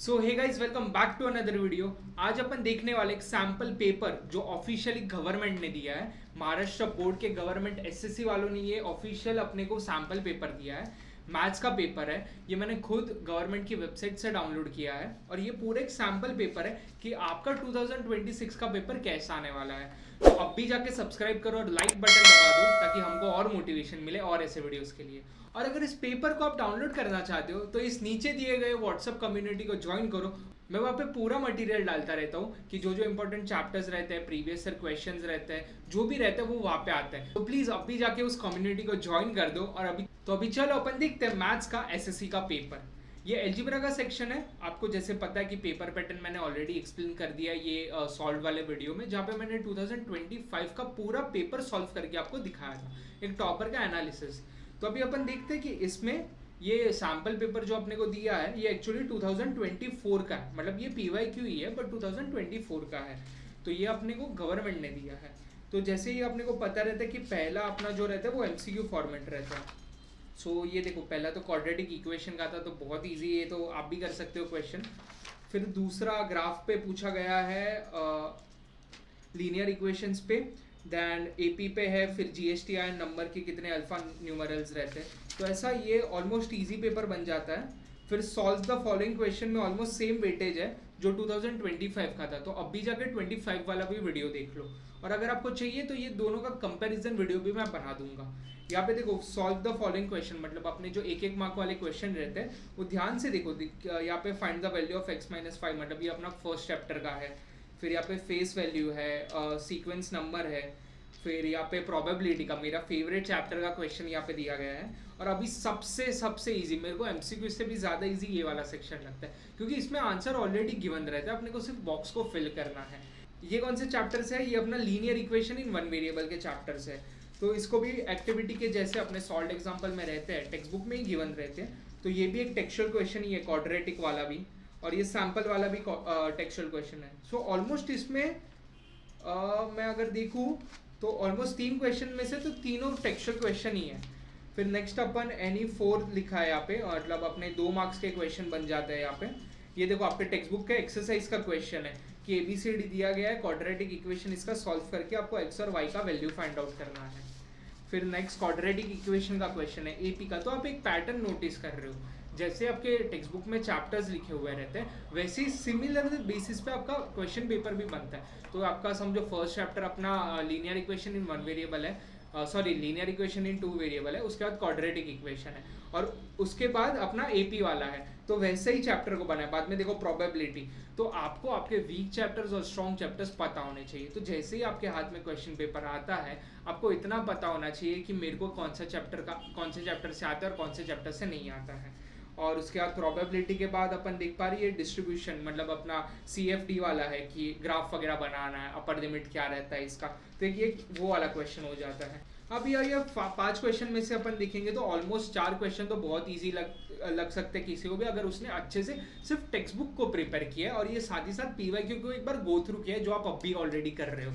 So hey guys, welcome back to another video. आज अपन देखने वाले एक सैम्पल पेपर जो ऑफिशियली गवर्नमेंट ने दिया है। महाराष्ट्र बोर्ड के गवर्नमेंट एसएससी वालों ने ये ऑफिशियल अपने को सैम्पल पेपर दिया है। मैथ्स का पेपर है। ये मैंने खुद गवर्नमेंट की वेबसाइट से डाउनलोड किया है और ये पूरा एक सैम्पल पेपर है कि आपका 2026 का पेपर कैसा आने वाला है। तो अब भी जाके सब्सक्राइब करो और लाइक बटन दबा दो ताकि हमको और मोटिवेशन मिले और ऐसे वीडियोस के लिए। और अगर इस पेपर को आप डाउनलोड करना चाहते हो तो इस नीचे दिए गए व्हाट्सएप कम्युनिटी को ज्वाइन करो। मैं वहाँ पे पूरा मटेरियल डालता रहता हूँ कि जो जो इंपॉर्टेंट चैप्टर्स रहते हैं, प्रीवियस ईयर क्वेश्चंस रहते हैं, जो भी रहता है वो वहाँ पे आता है। तो प्लीज अभी जाके उस कम्युनिटी को ज्वाइन कर दो। और अभी चलो अपन देखते हैं मैथ्स का एसएससी का पेपर। ये एल्जिब्रा का सेक्शन है। आपको जैसे पता है कि पेपर पैटर्न मैंने ऑलरेडी एक्सप्लेन कर दिया ये सॉल्व वाले वीडियो में, जहाँ पे मैंने 2025 का पूरा पेपर सॉल्व करके आपको दिखाया था, एक टॉपर का एनालिसिस। तो अभी अपन देखते हैं कि इसमें ये सैम्पल पेपर जो अपने को दिया है ये एक्चुअली 2024 का है। मतलब ये PYQ ही है बट 2024 का है। तो ये अपने को गवर्नमेंट ने दिया है। तो जैसे ही अपने को पता रहता है कि पहला अपना जो रहता है वो MCQ फॉर्मेट रहता है। सो ये देखो, पहला तो क्वाड्रेटिक इक्वेशन का था तो बहुत ईजी है, तो आप भी कर सकते हो क्वेश्चन। फिर दूसरा ग्राफ पे पूछा गया है लीनियर इक्वेशंस पे। देन AP पे है, फिर GSTI नंबर के कितने अल्फा न्यूमरल्स रहते हैं। तो ऐसा ये ऑलमोस्ट इजी पेपर बन जाता है। फिर सॉल्व द फॉलोइंग क्वेश्चन में ऑलमोस्ट सेम वेटेज है जो 2025 का था। तो अब भी जाकर 25 वाला भी वीडियो देख लो। और अगर आपको चाहिए तो ये दोनों का कंपैरिजन वीडियो भी मैं बना दूंगा। यहाँ पे देखो, सॉल्व द फॉलोइंग क्वेश्चन मतलब अपने जो एक एक मार्क वाले क्वेश्चन रहते हैं वो ध्यान से देखो। यहाँ पे find the value of x-5 मतलब ये अपना फर्स्ट चैप्टर का है। फिर यहाँ पे फेस वैल्यू है, सीक्वेंस नंबर है। फिर यहाँ पे प्रोबेबिलिटी का मेरा फेवरेट चैप्टर का क्वेश्चन यहाँ पे दिया गया है। और अभी सबसे सबसे इजी, मेरे को MCQ से भी ज़्यादा इजी ये वाला सेक्शन लगता है क्योंकि इसमें आंसर ऑलरेडी गिवन रहता है, अपने को सिर्फ बॉक्स को फिल करना है। ये कौन से चैप्टर्स है? ये अपना linear equation in one variable के चैप्टर्स है। तो इसको भी एक्टिविटी के जैसे अपने सॉल्व एग्जाम्पल में रहते हैं, टेक्स्ट बुक में ही गिवन रहते हैं। तो ये भी एक टेक्सचुअल क्वेश्चन ही है, क्वाड्रेटिक वाला भी, और ये सैम्पल वाला भी टेक्सचुअल क्वेश्चन है। सो ऑलमोस्ट इसमें मैं अगर देखूँ तो ऑलमोस्ट 3 क्वेश्चन में से तो तीनों टेक्सचुअल क्वेश्चन ही है। फिर नेक्स्ट अपन Any4 लिखा है यहाँ पे, मतलब अपने 2 मार्क्स के क्वेश्चन बन जाते हैं यहाँ पे। ये देखो आपके टेक्स्ट बुक के एक्सरसाइज का क्वेश्चन है कि ABCD दिया गया है, क्वाड्रेटिक इक्वेशन इसका सॉल्व करके आपको x और y का वैल्यू फाइंड आउट करना है। फिर नेक्स्ट क्वाड्रेटिक इक्वेशन का क्वेश्चन है AP का। तो आप एक पैटर्न नोटिस कर रहे हो, जैसे आपके टेक्स्ट बुक में चैप्टर्स लिखे हुए रहते हैं वैसे ही सिमिलर बेसिस पे आपका क्वेश्चन पेपर भी बनता है। तो आपका समझो फर्स्ट चैप्टर अपना linear equation in one variable है, sorry linear equation in 2 variable है, उसके बाद क्वाड्रेटिक इक्वेशन है और उसके बाद अपना AP वाला है। तो वैसे ही चैप्टर को बना है। बाद में देखो प्रोबेबिलिटी। तो आपको आपके वीक चैप्टर्स और स्ट्रॉन्ग चैप्टर्स पता होने चाहिए। तो जैसे ही आपके हाथ में क्वेश्चन पेपर आता है आपको इतना पता होना चाहिए कि मेरे को कौन से चैप्टर से आता है और कौन से चैप्टर से नहीं आता है। और उसके बाद प्रोबेबिलिटी के बाद अपन देख पा रही है डिस्ट्रीब्यूशन, मतलब अपना CFD वाला है कि ग्राफ वगैरह बनाना है, अपर लिमिट क्या रहता है इसका। तो ये वो वाला क्वेश्चन हो जाता है। अब ये 5 क्वेश्चन में से अपन देखेंगे तो ऑलमोस्ट 4 क्वेश्चन तो बहुत ईजी लग सकते हैं किसी को भी, अगर उसने अच्छे से सिर्फ टेक्स्ट बुक को प्रिपेयर किया है और ये साथ ही साथ PYQ को एक बार गो थ्रू किया है, जो आप अब भी ऑलरेडी कर रहे हो।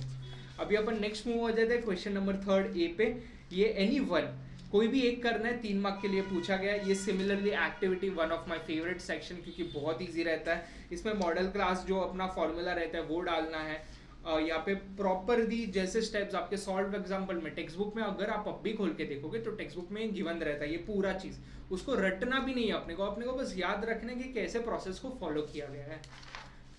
अभी अपन नेक्स्ट मूव हो जाते हैं क्वेश्चन नंबर 3 A पे। ये Any1 कोई भी एक करना है, 3 मार्क के लिए पूछा गया है। ये similarly activity one of my favourite section क्योंकि बहुत इजी रहता है। इसमें मॉडल क्लास जो अपना फॉर्मूला रहता है वो डालना है। यहाँ पे प्रॉपर दी जैसे स्टेप्स आपके सॉल्व एग्जाम्पल में टेक्स्ट बुक में अगर आप अब भी खोल के देखोगे तो टेक्स्ट बुक में गिवन रहता है ये पूरा चीज़। उसको रटना भी नहीं है अपने को बस याद रखना है कि कैसे प्रोसेस को फॉलो किया गया है।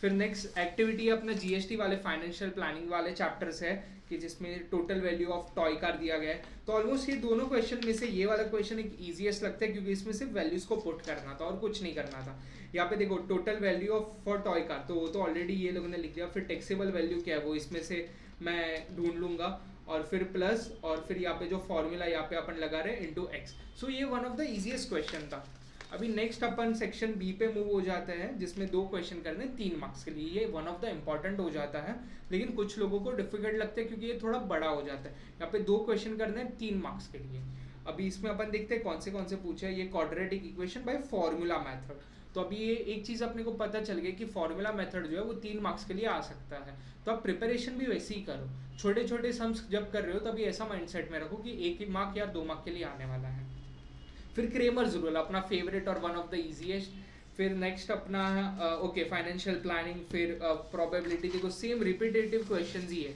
फिर नेक्स्ट एक्टिविटी अपना GST वाले फाइनेंशियल प्लानिंग वाले चैप्टर्स है कि जिसमें total value of toy car दिया गया है। तो ऑलमोस्ट ये दोनों क्वेश्चन में से ये वाला क्वेश्चन एक ईजीएस्ट लगता है क्योंकि इसमें सिर्फ वैल्यूज को पुट करना था और कुछ नहीं करना था। यहाँ पे देखो total value of for toy car, तो वो तो ऑलरेडी ये लोगों ने लिख दिया। फिर टैक्सेबल वैल्यू क्या है वो इसमें से मैं ढूंढ लूंगा, और फिर प्लस, और फिर यहाँ पे जो फॉर्मूला यहाँ पे अपन लगा रहे हैं इंटू x। सो ये one of the easiest question था। अभी नेक्स्ट अपन सेक्शन B पे मूव हो जाते हैं जिसमें 2 क्वेश्चन करने 3 मार्क्स के लिए। ये वन ऑफ द इम्पॉर्टेंट हो जाता है लेकिन कुछ लोगों को डिफिकल्ट लगता है क्योंकि ये थोड़ा बड़ा हो जाता है। यहाँ पे 2 क्वेश्चन करने हैं 3 मार्क्स के लिए। अभी इसमें अपन देखते हैं कौन से पूछे। ये quadratic equation by formula method. तो अभी ये एक चीज़ अपने को पता चल गई कि फॉर्मूला मेथड जो है वो 3 मार्क्स के लिए आ सकता है। तो आप प्रिपरेशन भी वैसे ही करो, छोटे छोटे सम्स जब कर रहे हो तभी ऐसा माइंडसेट में रखो कि 1 मार्क या 2 मार्क के लिए आने वाला है। फिर क्रेमर्स रूल अपना फेवरेट और वन ऑफ द इजीएस्ट। फिर नेक्स्ट अपना ओके फाइनेंशियल प्लानिंग, फिर प्रोबेबिलिटी देखो सेम रिपीटेटिव क्वेश्चंस ही है।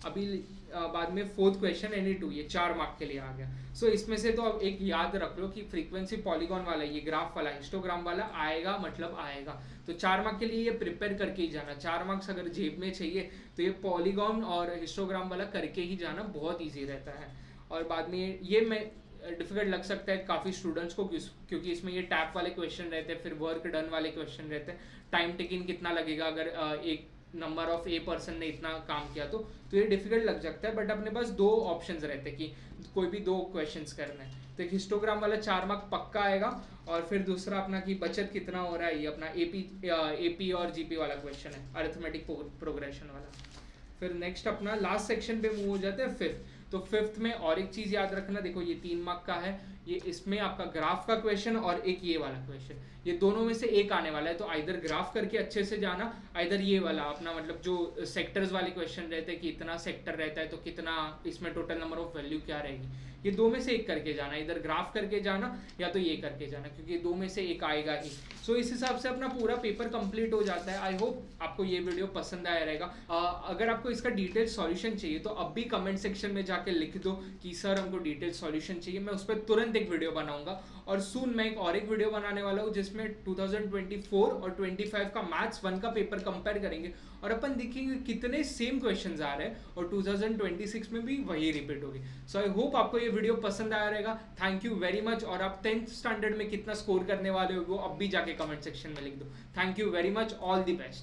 अभी बाद में फोर्थ क्वेश्चन एनी टू, ये 4 मार्क के लिए आ गया। सो इसमें से तो अब एक याद रख लो कि फ्रीक्वेंसी पॉलीगॉन वाला, ये ग्राफ वाला, हिस्टोग्राम वाला आएगा मतलब आएगा। तो 4 मार्क के लिए ये प्रिपेयर करके ही जाना। 4 मार्क्स अगर जेब में चाहिए तो ये पॉलीगॉन और हिस्टोग्राम वाला करके ही जाना, बहुत ईजी रहता है। और बाद में ये मैं डिफिकल्ट लग सकता है काफ़ी स्टूडेंट्स को, क्योंकि इसमें ये टैप वाले क्वेश्चन रहते हैं, फिर वर्क डन वाले क्वेश्चन रहते हैं, टाइम टेकिंग कितना लगेगा अगर एक नंबर ऑफ ए पर्सन ने इतना काम किया तो ये डिफिकल्ट लग सकता है। बट अपने पास 2 ऑप्शंस रहते हैं कि कोई भी 2 क्वेश्चंस करना है। तो एक हिस्टोग्राम वाला 4 मार्क पक्का आएगा, और फिर दूसरा अपना कि बचत कितना हो रहा है, ये अपना एपी और जीपी वाला क्वेश्चन है, अरिथमेटिक प्रोग्रेशन वाला। फिर नेक्स्ट अपना लास्ट सेक्शन पे मूव हो जाते हैं, फिफ्थ। तो फिफ्थ में और एक चीज़ याद रखना, देखो ये 3 मार्क का है, ये इसमें आपका ग्राफ का क्वेश्चन और एक ये वाला क्वेश्चन, ये दोनों में से एक आने वाला है। तो आइदर ग्राफ करके अच्छे से जाना, आइदर ये वाला अपना मतलब जो सेक्टर्स वाले क्वेश्चन रहते हैं कि इतना सेक्टर रहता है तो कितना इसमें टोटल नंबर ऑफ वैल्यू क्या रहेगी, ये 2 में से एक करके जाना, इधर ग्राफ करके जाना या तो ये करके जाना, क्योंकि 2 में से एक आएगा ही। सो इस हिसाब से अपना पूरा पेपर कंप्लीट हो जाता है। आई होप आपको ये वीडियो पसंद आया रहेगा। अगर आपको इसका डिटेल सॉल्यूशन चाहिए तो अब भी कमेंट सेक्शन में जाके लिख दो कि सर हमको डिटेल सॉल्यूशन चाहिए, मैं उस पर तुरंत एक वीडियो बनाऊंगा। और सून मैं एक वीडियो बनाने वाला हूँ जिसमें 2024 और 25 का मैथ्स 1 का पेपर कंपेयर करेंगे और अपन देखेंगे कितने सेम क्वेश्चंस आ रहे हैं और 2026 में भी वही रिपीट होगी। सो आई होप आपको ये वीडियो पसंद आया रहेगा। Thank you very much. और आप 10th स्टैंडर्ड में कितना स्कोर करने वाले हो वो अब भी जाके कमेंट सेक्शन में लिख दो। Thank you very much, all the best.